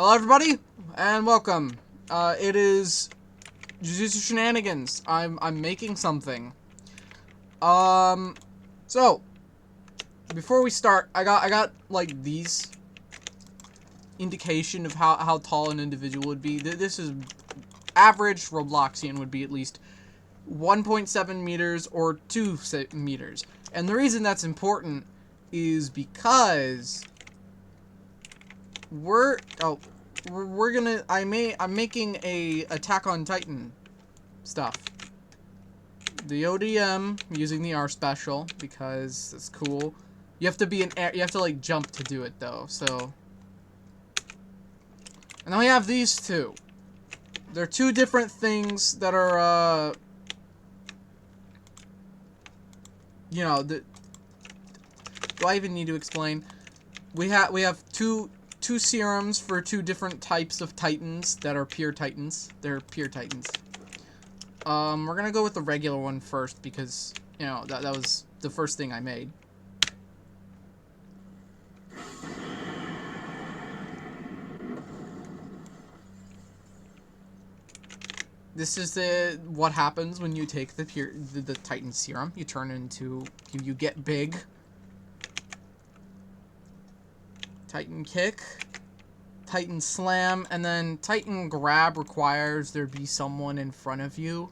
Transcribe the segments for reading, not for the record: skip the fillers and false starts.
Hello everybody, and welcome. It is JJS Shenanigans. I'm making something. So before we start, I got like these indication of how tall an individual would be. This is average Robloxian would be at least 1.7 meters or 2 meters. And the reason that's important is because I'm making a Attack on Titan stuff. The ODM using the R special because it's cool. You have to be you have to like jump to do it though. So, and then we have these two. They're two different things that are you know, do I even need to explain? We have two serums for two different types of titans that are pure titans. They're pure titans. We're gonna go with the regular one first because, you know, that was the first thing I made. This is what happens when you take the Titan serum. You turn into, you get big. Titan kick, Titan slam, and then Titan grab requires there be someone in front of you.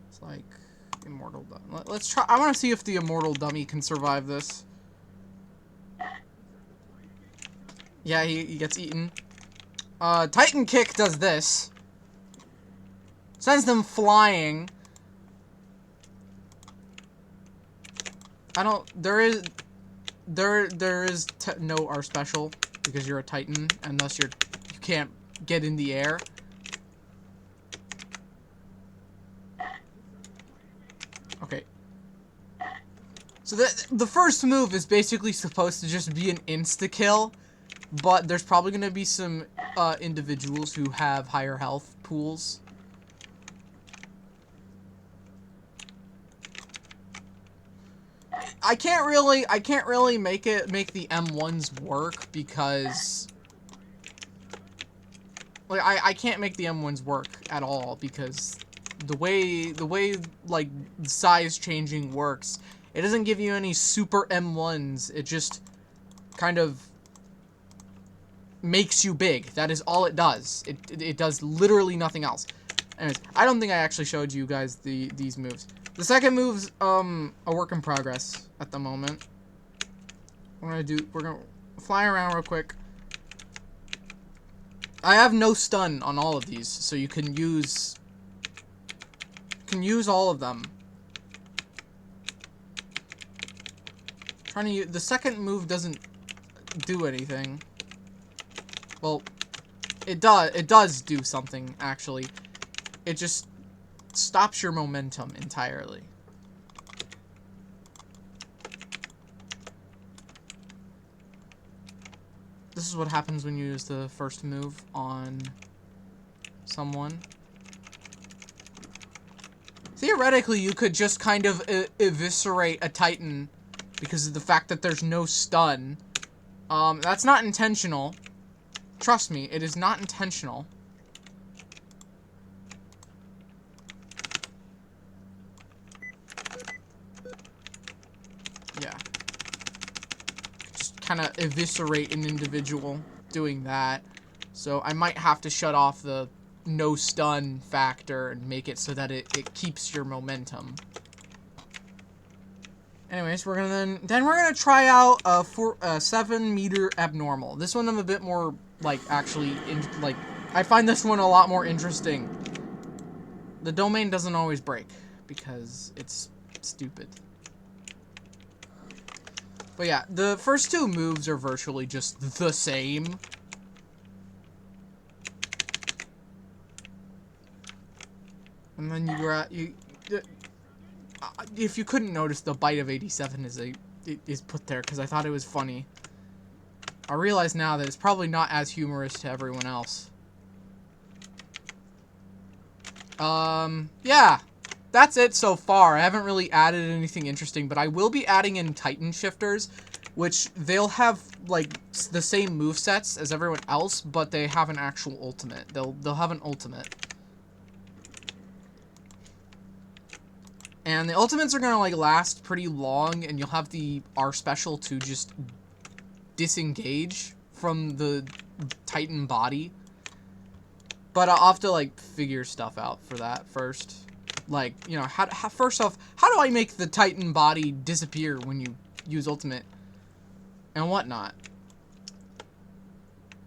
It's like immortal dummy. Let's try. I want to see if the immortal dummy can survive this. Yeah, he gets eaten. Titan kick does this. Sends them flying. There is no R special because you're a Titan, and thus you can't get in the air. Okay. So the first move is basically supposed to just be an insta-kill, but there's probably going to be some individuals who have higher health pools. I can't really make the M1s work because like I can't make the M1s work at all because the way like size changing works, it doesn't give you any super M1s. It just kind of makes you big. That is all it does. It does literally nothing else. Anyways, I don't think I actually showed you guys these moves. The second move's a work in progress at the moment. We're gonna fly around real quick. I have no stun on all of these, so you can use all of them. Trying to use the second move doesn't do anything. Well, it does do something actually. It just stops your momentum entirely. This is what happens when you use the first move on someone. Theoretically, you could just kind of eviscerate a Titan because of the fact that there's no stun. That's not intentional. Trust me, it is not intentional. Yeah. Just kind of eviscerate an individual doing that. So I might have to shut off the no stun factor and make it so that it keeps your momentum. Anyways, we're gonna then we're gonna try out a 7 meter abnormal. This one I'm a bit more like actually I find this one a lot more interesting. The domain doesn't always break because it's stupid. But yeah, the first two moves are virtually just the same. And then if you couldn't notice, the bite of 87 is put there because I thought it was funny. I realize now that it's probably not as humorous to everyone else. Yeah. That's it so far. I haven't really added anything interesting, but I will be adding in Titan shifters which they'll have like the same movesets as everyone else, but they have an actual ultimate. They'll have an ultimate. And the ultimates are gonna like last pretty long, and you'll have the R special to just disengage from the Titan body. But I'll have to like figure stuff out for that first. Like, you know, first off, how do I make the Titan body disappear when you use ultimate and whatnot?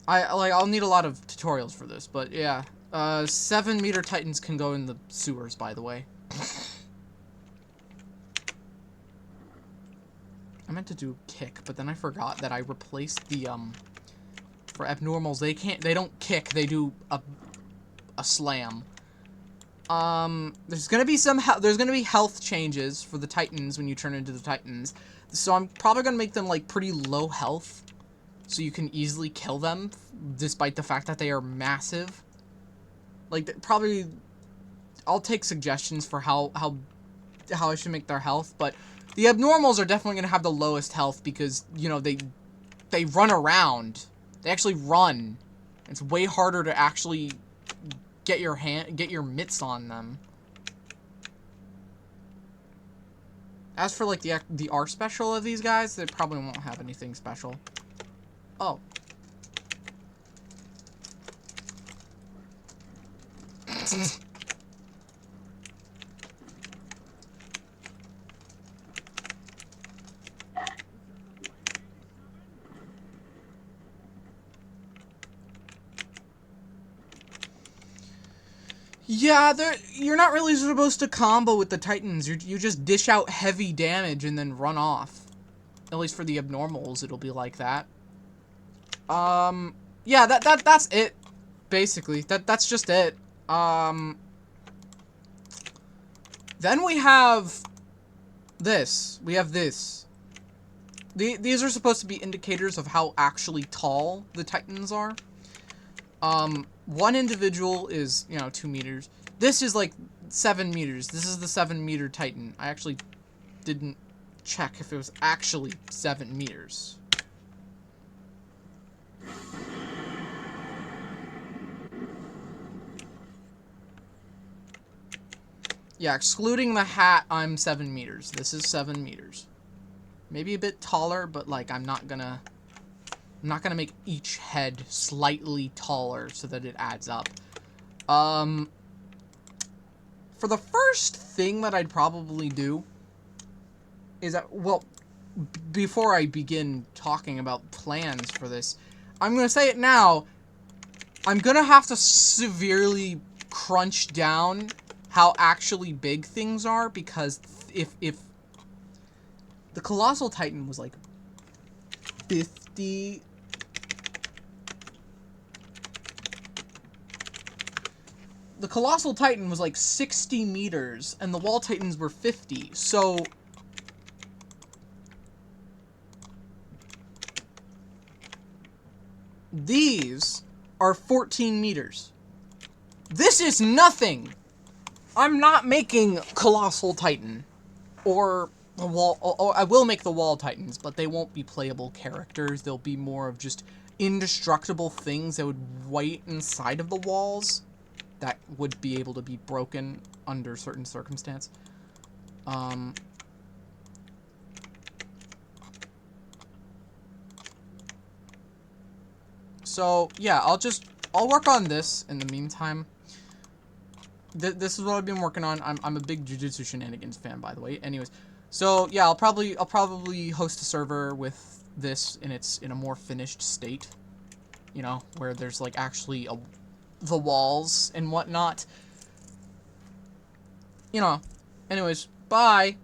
I'll need a lot of tutorials for this, but yeah. 7-meter Titans can go in the sewers, by the way. I meant to do kick, but then I forgot that I replaced the, for abnormals, they don't kick, they do a slam. There's gonna be health changes for the Titans when you turn into the Titans, so I'm probably gonna make them, like, pretty low health, so you can easily kill them, despite the fact that they are massive. Like, probably, I'll take suggestions for how I should make their health, but the abnormals are definitely going to have the lowest health because, you know, they run around. They actually run. It's way harder to actually get your mitts on them. As for, like, the R special of these guys, they probably won't have anything special. Oh. Yeah, you're not really supposed to combo with the Titans. You just dish out heavy damage and then run off. At least for the abnormals, it'll be like that. Yeah, that's it. Basically, that's just it. Then we have this. We have this. These are supposed to be indicators of how actually tall the Titans are. One individual is, you know, 2 meters. This is like 7 meters. This is the 7-meter Titan. I actually didn't check if it was actually 7 meters. Yeah, excluding the hat, I'm 7 meters. This is 7 meters. Maybe a bit taller, but like I'm not gonna make each head slightly taller so that it adds up. For the first thing that I'd probably do is that, well, before I begin talking about plans for this, I'm gonna say it now. I'm gonna have to severely crunch down how actually big things are, because if the Colossal Titan was like 50... The Colossal Titan was like 60 meters, and the Wall Titans were 50, so... These are 14 meters. This is nothing! I'm not making Colossal Titan. Or the Wall... Or I will make the Wall Titans, but they won't be playable characters. They'll be more of just indestructible things that would wait inside of the walls. That would be able to be broken under certain circumstance. So, yeah, I'll work on this in the meantime. This is what I've been working on. I'm a big Jujutsu Shenanigans fan, by the way. Anyways, so, yeah, I'll probably host a server with this in a more finished state. You know, where there's, like, actually the walls and whatnot. You know, anyways, bye.